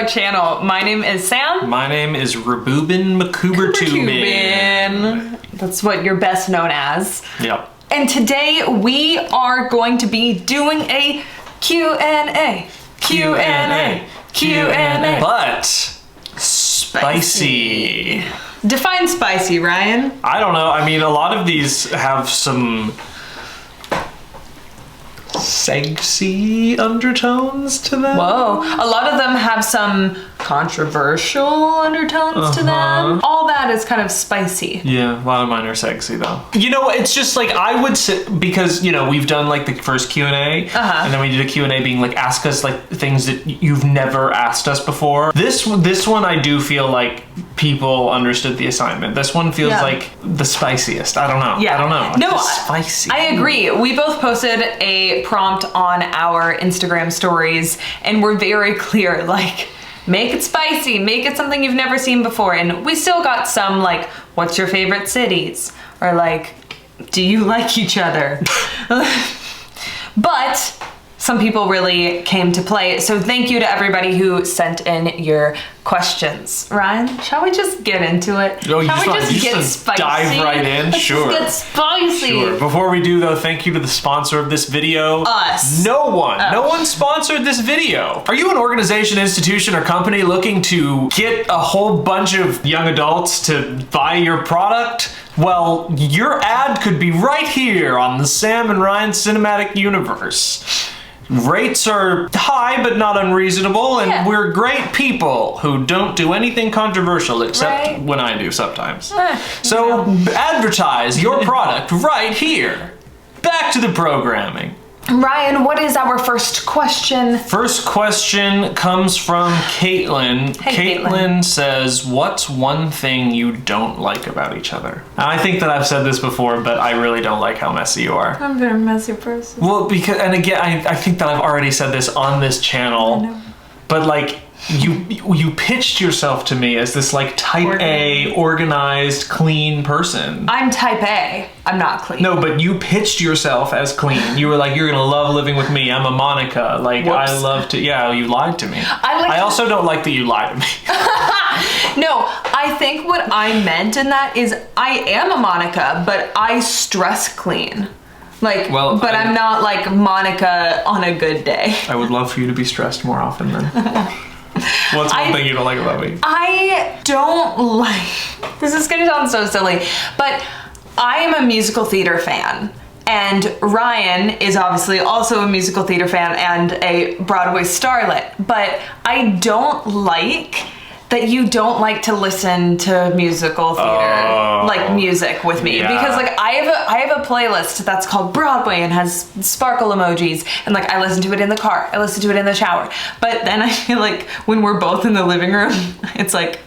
channel. My name is Sam. My name is Rabubin Makubertubin. That's what you're best known as. Yep. And today we are going to be doing a Q&A. But spicy. Define spicy, Ryan. I don't know. I mean, a lot of these have some sexy undertones to them. Whoa. A lot of them have some controversial undertones to them. All that is kind of spicy. Yeah, a lot of mine are sexy though. You know, it's just like I would say, because, you know, we've done like the first Q&A and then we did a Q&A being like, ask us like things that you've never asked us before. This one I do feel like people understood the assignment. This one feels like the spiciest. I don't know. Yeah. I don't know. No, it's spicy. I agree. We both posted a prompt on our Instagram stories and we're very clear, like, make it spicy, make it something you've never seen before. And we still got some like, what's your favorite cities? Or like, do you like each other? But some people really came to play. So thank you to everybody who sent in your questions. Ryan, shall we just get into it? Oh, shall we just get spicy? Dive right in? Let's sure. Just get spicy. Sure. Before we do though, thank you to the sponsor of this video. Us. No one sponsored this video. Are you an organization, institution, or company looking to get a whole bunch of young adults to buy your product? Well, your ad could be right here on the Sam and Ryan Cinematic Universe. Rates are high but not unreasonable, and we're great people who don't do anything controversial except when I do sometimes. So advertise your product right here. Back to the programming. Ryan, what is our first question? First question comes from Caitlin. Hey, Caitlin says, what's one thing you don't like about each other? And I think that I've said this before, but I really don't like how messy you are. I'm a very messy person. Well, because, and again, I think that I've already said this on this channel, but like, you pitched yourself to me as this like type A, organized, clean person. I'm type A. I'm not clean. No, but you pitched yourself as clean. You were like, you're gonna love living with me. I'm a Monica. Like, whoops. I love to, yeah, you lied to me. I also don't like that you lied to me. No, I think what I meant in that is I am a Monica, but I stress clean. Like, well, but I'm not like Monica on a good day. I would love for you to be stressed more often then. What's one thing you don't like about me? I don't like, this is gonna sound so silly, but I am a musical theater fan. And Ryan is obviously also a musical theater fan and a Broadway starlet. But I don't like that you don't like to listen to musical theater, like music with me. Because like I have a playlist that's called Broadway and has sparkle emojis, and like I listen to it in the car, I listen to it in the shower. But then I feel like when we're both in the living room, it's like,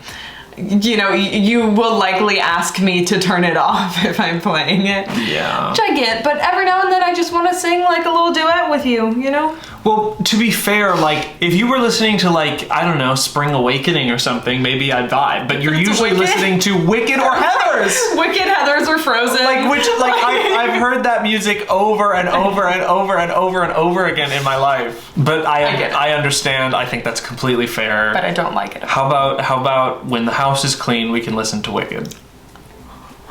you know, you will likely ask me to turn it off if I'm playing it. Yeah. Which I get, but every now and then I just want to sing like a little duet with you, you know? Well, to be fair, like, if you were listening to, like, I don't know, Spring Awakening or something, maybe I'd vibe. But you're usually listening to Wicked or Heathers. Wicked, Heathers, or Frozen. Like, which, like, I've heard that music over and over and over and over and over again in my life. But I understand. I think that's completely fair. But I don't like it. How about when the house is clean, we can listen to Wicked?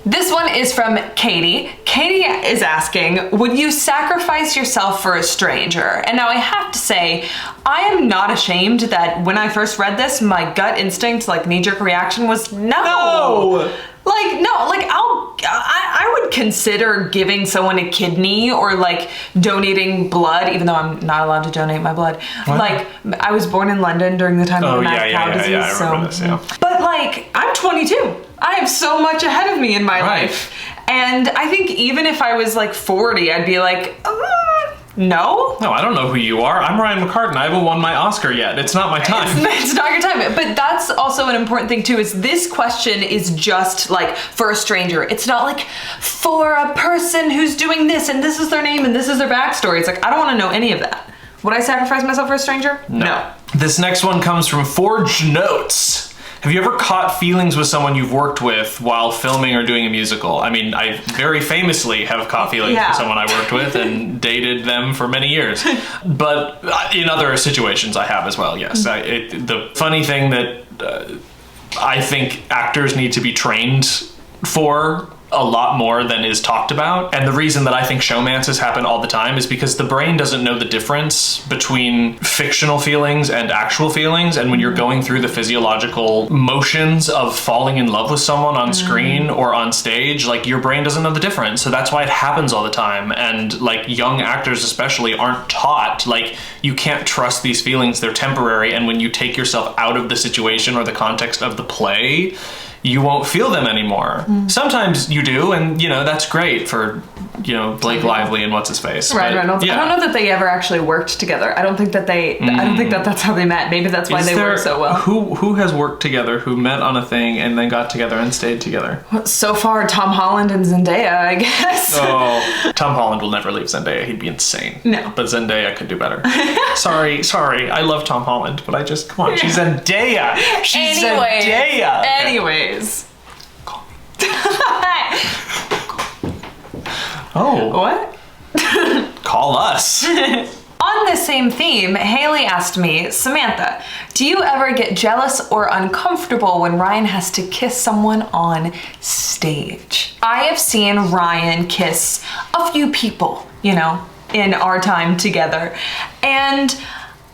This one is from Katie. Katie is asking, would you sacrifice yourself for a stranger? And now I have to say, I am not ashamed that when I first read this, my gut instinct, like knee-jerk reaction was no. Like, no, like I would consider giving someone a kidney or like donating blood, even though I'm not allowed to donate my blood. What? Like, I was born in London during the time of the mad cow disease. I remember this, But like, I'm 22. I have so much ahead of me in my life. And I think even if I was like 40, I'd be like, no. No, I don't know who you are. I'm Ryan McCartan. I haven't won my Oscar yet. It's not my time. It's not your time. But that's also an important thing too, is this question is just like for a stranger. It's not like for a person who's doing this and this is their name and this is their backstory. It's like, I don't want to know any of that. Would I sacrifice myself for a stranger? No. This next one comes from Forged Notes. Have you ever caught feelings with someone you've worked with while filming or doing a musical? I mean, I very famously have caught feelings with someone I worked with and dated them for many years. But in other situations I have as well, yes. The funny thing that I think actors need to be trained for a lot more than is talked about. And the reason that I think showmances happen all the time is because the brain doesn't know the difference between fictional feelings and actual feelings. And when you're going through the physiological motions of falling in love with someone on screen or on stage, like your brain doesn't know the difference. So that's why it happens all the time. And like young actors especially aren't taught, like you can't trust these feelings, they're temporary. And when you take yourself out of the situation or the context of the play, you won't feel them anymore. Sometimes you do, and you know, that's great for, you know, Blake Lively and what's his face. Ryan Reynolds. Yeah. I don't know that they ever actually worked together. I don't think that I don't think that that's how they met. Maybe that's why they work so well. Who has worked together, who met on a thing and then got together and stayed together? So far, Tom Holland and Zendaya, I guess. Oh, Tom Holland will never leave Zendaya. He'd be insane. No. But Zendaya could do better. Sorry. I love Tom Holland, but come on, she's Zendaya. She's Zendaya. Anyways. Oh. What? Call us. On the same theme, Haley asked me, Samantha, do you ever get jealous or uncomfortable when Ryan has to kiss someone on stage? I have seen Ryan kiss a few people, you know, in our time together. And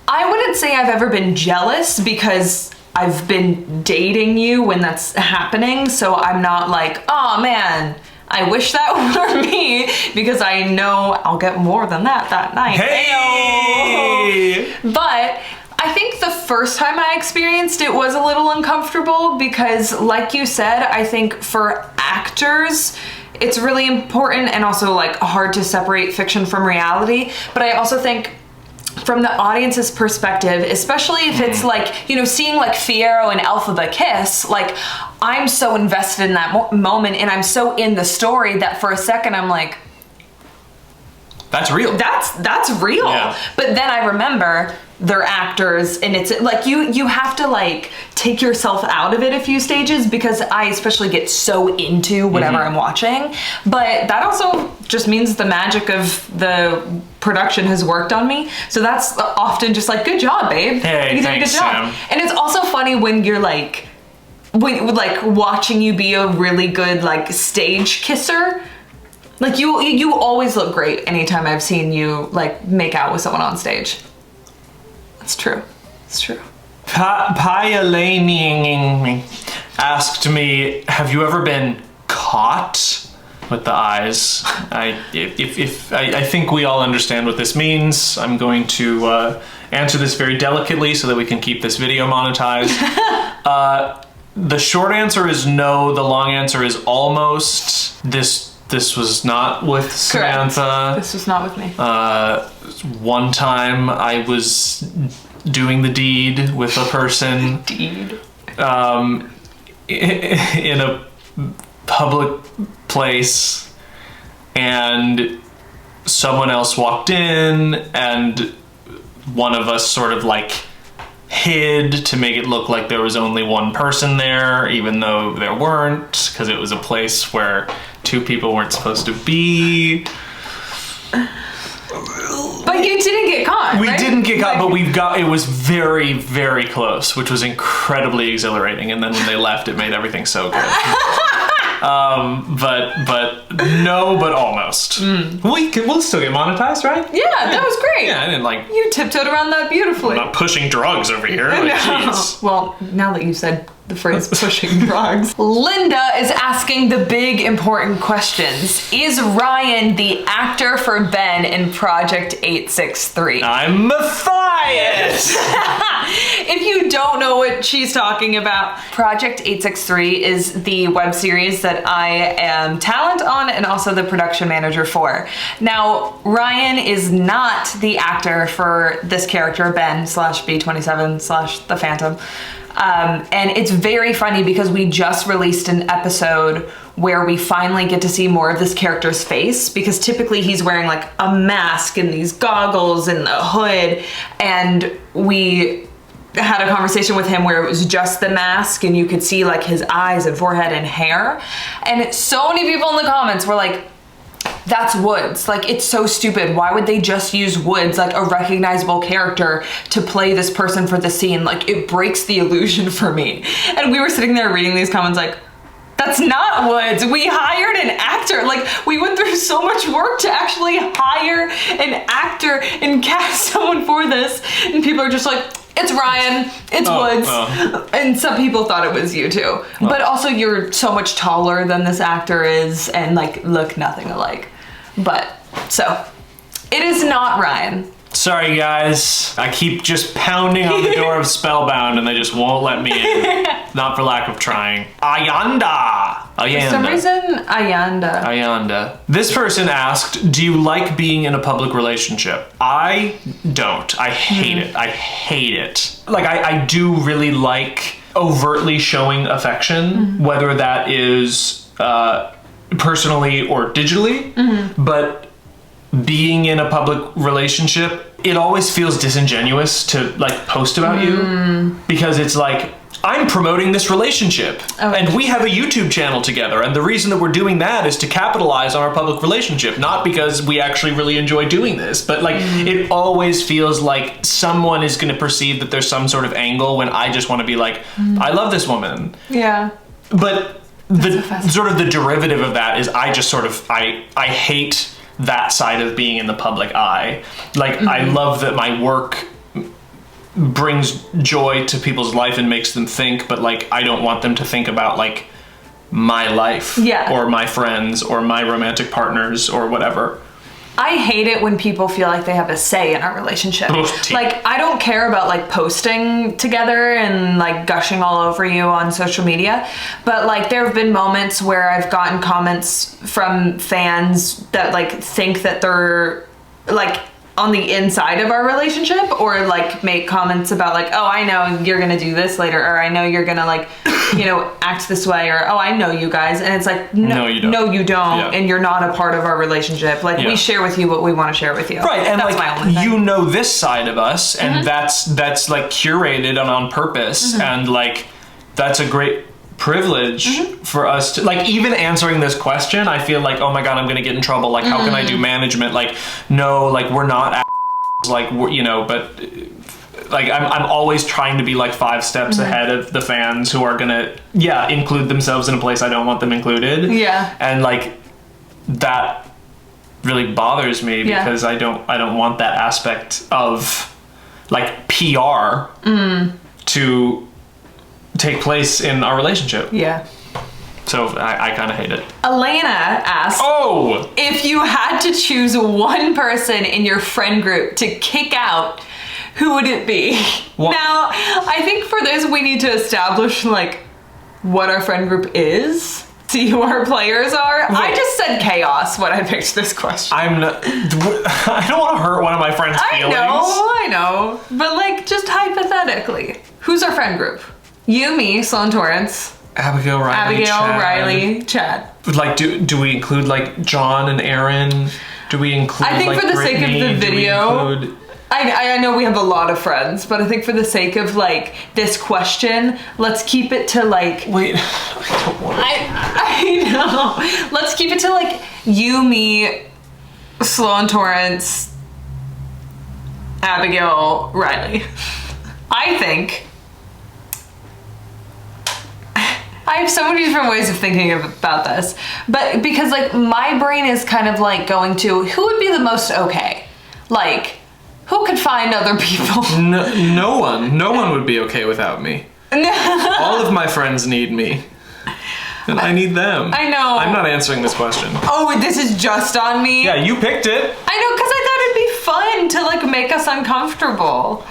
I wouldn't say I've ever been jealous because I've been dating you when that's happening. So I'm not like, oh man, I wish that were me, because I know I'll get more than that night. Hey! But I think the first time I experienced it was a little uncomfortable because, like you said, I think for actors, it's really important and also like hard to separate fiction from reality. But I also think from the audience's perspective, especially if it's like, you know, seeing like Fiyero and Elphaba kiss, like I'm so invested in that moment and I'm so in the story that for a second I'm like, that's real. That's real. Yeah. But then I remember they're actors and it's like you have to like take yourself out of it a few stages, because I especially get so into whatever I'm watching. But that also just means the magic of the production has worked on me. So that's often just like, good job, babe. Hey, you did thanks, a good job. Sam. And it's also funny when you're like, watching you be a really good like stage kisser. Like you always look great anytime I've seen you like make out with someone on stage. It's true. It's true. Payalani asked me, have you ever been caught with the eyes? I think we all understand what this means. I'm going to answer this very delicately so that we can keep this video monetized. The short answer is no. The long answer is almost. This was not with Samantha. This was not with me. One time I was doing the deed with a person. Deed. In a public place, and someone else walked in, and one of us sort of like hid to make it look like there was only one person there, even though there weren't, because it was a place where two people weren't supposed to be. But you didn't get caught, We right? didn't get caught, but it was very, very close, which was incredibly exhilarating. And then when they left, it made everything so good. But almost. We'll still get monetized, right? Yeah, that was great. Yeah, I didn't like. You tiptoed around that beautifully. I'm not pushing drugs over here. Like, jeez. Well, now that you said the phrase pushing drugs. Linda is asking the big important questions. Is Ryan the actor for Ben in Project 863? I'm Matthias! If you don't know what she's talking about, Project 863 is the web series that I am talent on and also the production manager for. Now, Ryan is not the actor for this character, Ben /B27 /The Phantom. And it's very funny because we just released an episode where we finally get to see more of this character's face, because typically he's wearing like a mask and these goggles and the hood, and we had a conversation with him where it was just the mask and you could see like his eyes and forehead and hair. And so many people in the comments were like, that's Woods. Like, it's so stupid. Why would they just use Woods, like a recognizable character, to play this person for the scene? Like, it breaks the illusion for me. And we were sitting there reading these comments like, that's not Woods. We hired an actor. Like, we went through so much work to actually hire an actor and cast someone for this. And people are just like, it's Ryan, it's Woods. And some people thought it was you too. But also you're so much taller than this actor is and like look nothing alike. But so it is not Ryan. Sorry guys, I keep just pounding on the door of Spellbound and they just won't let me in. Not for lack of trying. Ayanda. For some reason, Ayanda. This person asked, do you like being in a public relationship? I don't. I hate it. I hate it. Like, I do really like overtly showing affection, whether that is personally or digitally, but being in a public relationship, it always feels disingenuous to like post about you, because it's like, I'm promoting this relationship and we have a YouTube channel together, and the reason that we're doing that is to capitalize on our public relationship, not because we actually really enjoy doing this. But like, it always feels like someone is going to perceive that there's some sort of angle when I just want to be like, I love this woman. Yeah. But the sort of the derivative of that is I just sort of, I hate that side of being in the public eye. Like, I love that my work brings joy to people's life and makes them think, but like, I don't want them to think about like my life or my friends or my romantic partners or whatever. I hate it when people feel like they have a say in our relationship. Like, I don't care about like posting together and like gushing all over you on social media, but like there have been moments where I've gotten comments from fans that like think that they're like on the inside of our relationship, or like make comments about like, oh, I know you're gonna do this later, or I know you're gonna like, you know, act this way, or oh, I know you guys. And it's like, no, you don't. And you're not a part of our relationship. Like, we share with you what we want to share with you. Right. And that's like, my only thing. You know this side of us, and that's like curated and on purpose, and like, that's a great privilege for us to like, even answering this question, I feel like, oh my god, I'm gonna get in trouble. Like, how can I do management? Like, no, like, we're not like, we're, you know, but like, I'm always trying to be like 5 steps ahead of the fans who are gonna include themselves in a place I don't want them included. And like, that really bothers me because I don't want that aspect of like PR to take place in our relationship. So I kind of hate it. Elena asked, if you had to choose one person in your friend group to kick out, who would it be? Now, I think for this we need to establish like what our friend group is, see who our players are. I just said chaos when I picked this question. I don't want to hurt one of my friends' feelings. I know. But like, just hypothetically, who's our friend group? You, me, Sloan Torrance, Abigail, Riley, Chad. Like, do we include like John and Aaron? Do we include? I think like, for the Brittany? sake of the video, I know we have a lot of friends, but I think for the sake of like this question, let's keep it to like. Wait, I don't want to. I know. Let's keep it to like you, me, Sloan Torrance, Abigail, Riley. I think. I have so many different ways of thinking about this, but because like my brain is kind of like going to who would be the most okay, like who could find other people. No one would be okay without me. All of my friends need me, and I need them. I know. I'm not answering this question. Oh, this is just on me. Yeah, you picked it. I know, because I thought it'd be fun to like make us uncomfortable.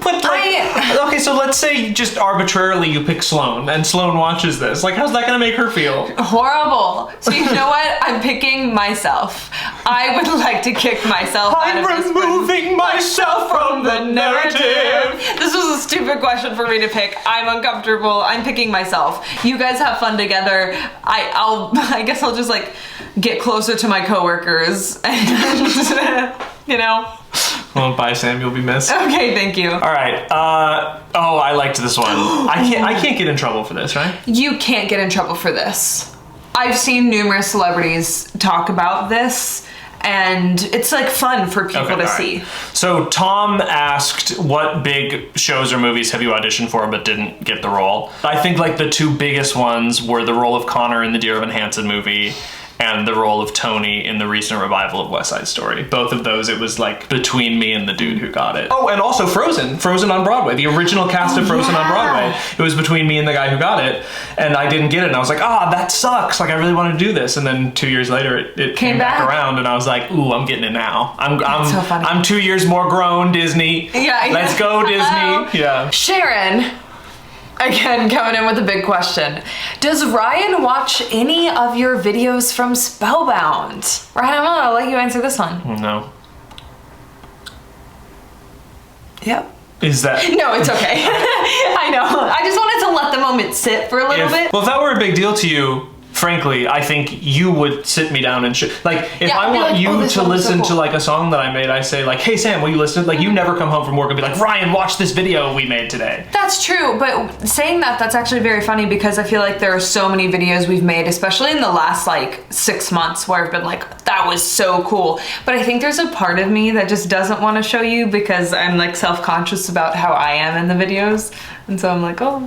But like, okay, so let's say just arbitrarily you pick Sloan, and Sloan watches this. Like, how's that gonna make her feel? Horrible. So you know what? I'm picking myself. I would like to kick myself out of this. I'm removing myself from the narrative. This was a stupid question for me to pick. I'm uncomfortable. I'm picking myself. You guys have fun together. I guess I'll just like get closer to my coworkers and you know. Well, bye, Sam. You'll be missed. Okay, thank you. All right. Oh, I liked this one. I can't get in trouble for this, right? You can't get in trouble for this. I've seen numerous celebrities talk about this, and it's like fun for people to see. So Tom asked, what big shows or movies have you auditioned for but didn't get the role? I think like the two biggest ones were the role of Connor in the Dear Evan Hansen movie and the role of Tony in the recent revival of West Side Story. Both of those, it was like between me and the dude who got it. Oh, and also Frozen on Broadway. The original cast of Frozen on Broadway. It was between me and the guy who got it, and I didn't get it. And I was like, that sucks. Like, I really want to do this. And then 2 years later, it came back around, and I was like, ooh, I'm getting it now. I'm so funny. I'm 2 years more grown, Disney. Yeah, let's go, Disney. Yeah. Sharon. Again, coming in with a big question. Does Ryan watch any of your videos from Spellbound? Ryan, I'll let you answer this one. No. Yep. Is that... No, it's okay. I know. I just wanted to let the moment sit for a little bit. Well, if that were a big deal to you, frankly, I think you would sit me down and like, if I want like, you to listen to like a song that I made, I say like, hey Sam, will you listen? Like, you never come home from work and be like, Ryan, watch this video we made today. That's true, but saying that's actually very funny because I feel like there are so many videos we've made, especially in the last like 6 months, where I've been like, that was so cool. But I think there's a part of me that just doesn't want to show you because I'm like self-conscious about how I am in the videos. And so I'm like, oh,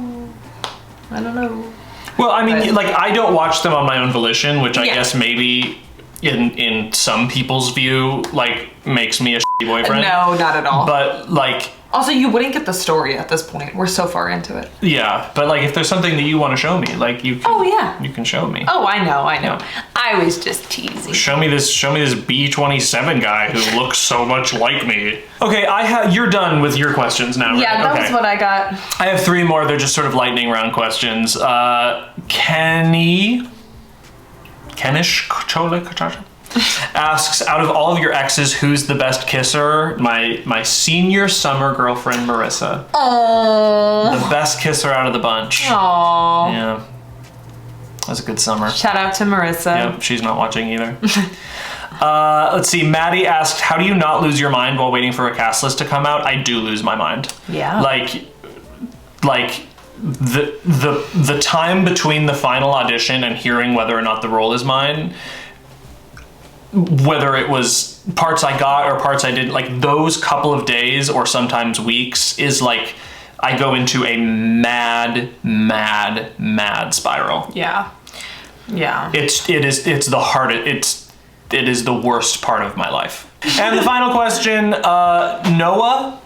I don't know. Well, I mean, like, I don't watch them on my own volition, which I guess maybe in some people's view, like, makes me a shitty boyfriend. No, not at all. But, like... Also, you wouldn't get the story at this point. We're so far into it. Yeah, but, like, if there's something that you want to show me, like, you can... You can show me. Oh, I know. Yeah. I was just teasing. Show me this B-27 guy who looks so much like me. Okay, you're done with your questions now, right? Yeah, that was what I got. I have 3 more. They're just sort of lightning round questions. Kenish Cholik asks, out of all of your exes, who's the best kisser? My senior summer girlfriend, Marissa. Aww. The best kisser out of the bunch. Aww. Yeah. That was a good summer. Shout out to Marissa. Yep, she's not watching either. Let's see, Maddie asked, how do you not lose your mind while waiting for a cast list to come out? I do lose my mind. Yeah. Like the time between the final audition and hearing whether or not the role is mine, whether it was parts I got or parts I didn't, like those couple of days or sometimes weeks is like, I go into a mad spiral. Yeah. Yeah. It is the worst part of my life. And the final question, Noah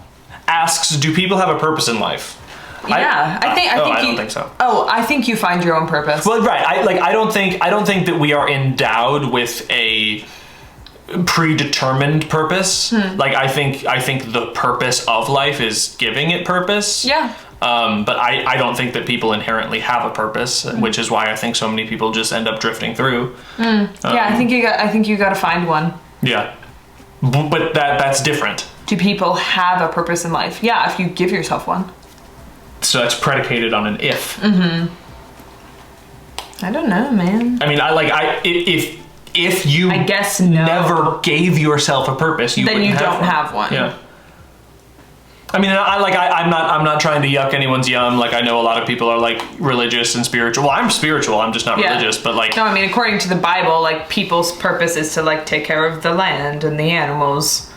asks, do people have a purpose in life? Yeah, I don't think so. Oh, I think you find your own purpose. Well, right. I don't think that we are endowed with a predetermined purpose. Like I think the purpose of life is giving it purpose. Yeah. But I don't think that people inherently have a purpose, which is why I think so many people just end up drifting through. Yeah, I think you got to find one. Yeah, but that's different. Do people have a purpose in life? Yeah, if you give yourself one. So that's predicated on an if. Mm-hmm. I don't know, man. I mean, if you I guess never gave yourself a purpose, then you don't have one. Yeah. I mean, I'm not trying to yuck anyone's yum. Like, I know a lot of people are like religious and spiritual. Well, I'm spiritual. I'm just not religious. But like, no, I mean, according to the Bible, like people's purpose is to like take care of the land and the animals.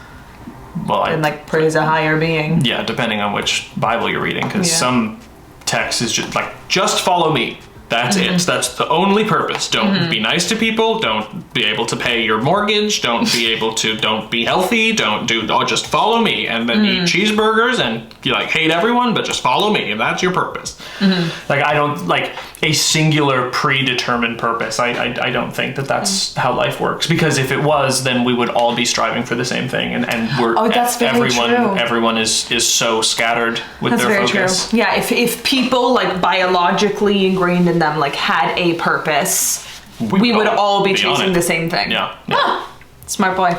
Well, and like praise a higher being. Yeah, depending on which Bible you're reading, because some text is just like, just follow me. That's it. That's the only purpose. Don't be nice to people. Don't be able to pay your mortgage. Don't be healthy. Just follow me. And then eat cheeseburgers and you like hate everyone, but just follow me. And that's your purpose. Like, I don't like a singular predetermined purpose. I don't think that that's how life works, because if it was, then we would all be striving for the same thing. And we're, that's very true. Everyone is so scattered with their focus. True. Yeah. If people like biologically ingrained in them like had a purpose, we would all be chasing the same thing. Yeah. Smart boy.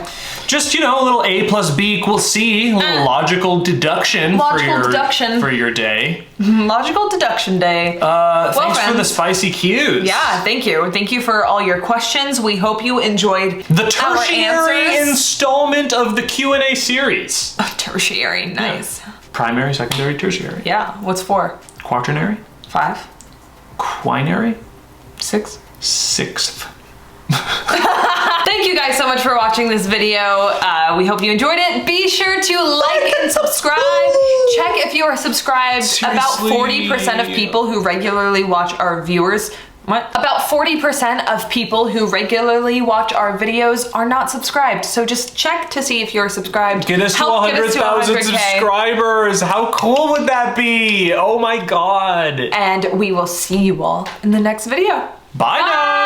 Just, you know, a little A plus B equals C, a little logical deduction for your day. Logical deduction day. Thanks for the spicy cues. Yeah, thank you. Thank you for all your questions. We hope you enjoyed the tertiary installment of the Q&A series. Tertiary, nice. Yeah. Primary, secondary, tertiary. Yeah, what's 4? Quaternary. 5. Quinary. 6. Sixth. Thank you guys so much for watching this video. We hope you enjoyed it. Be sure to like and subscribe. Check if you are subscribed. Seriously? About 40% of people who regularly watch our viewers. What? About 40% of people who regularly watch our videos are not subscribed. So just check to see if you're subscribed. Get us to 100,000 subscribers. How cool would that be? Oh my God. And we will see you all in the next video. Bye now.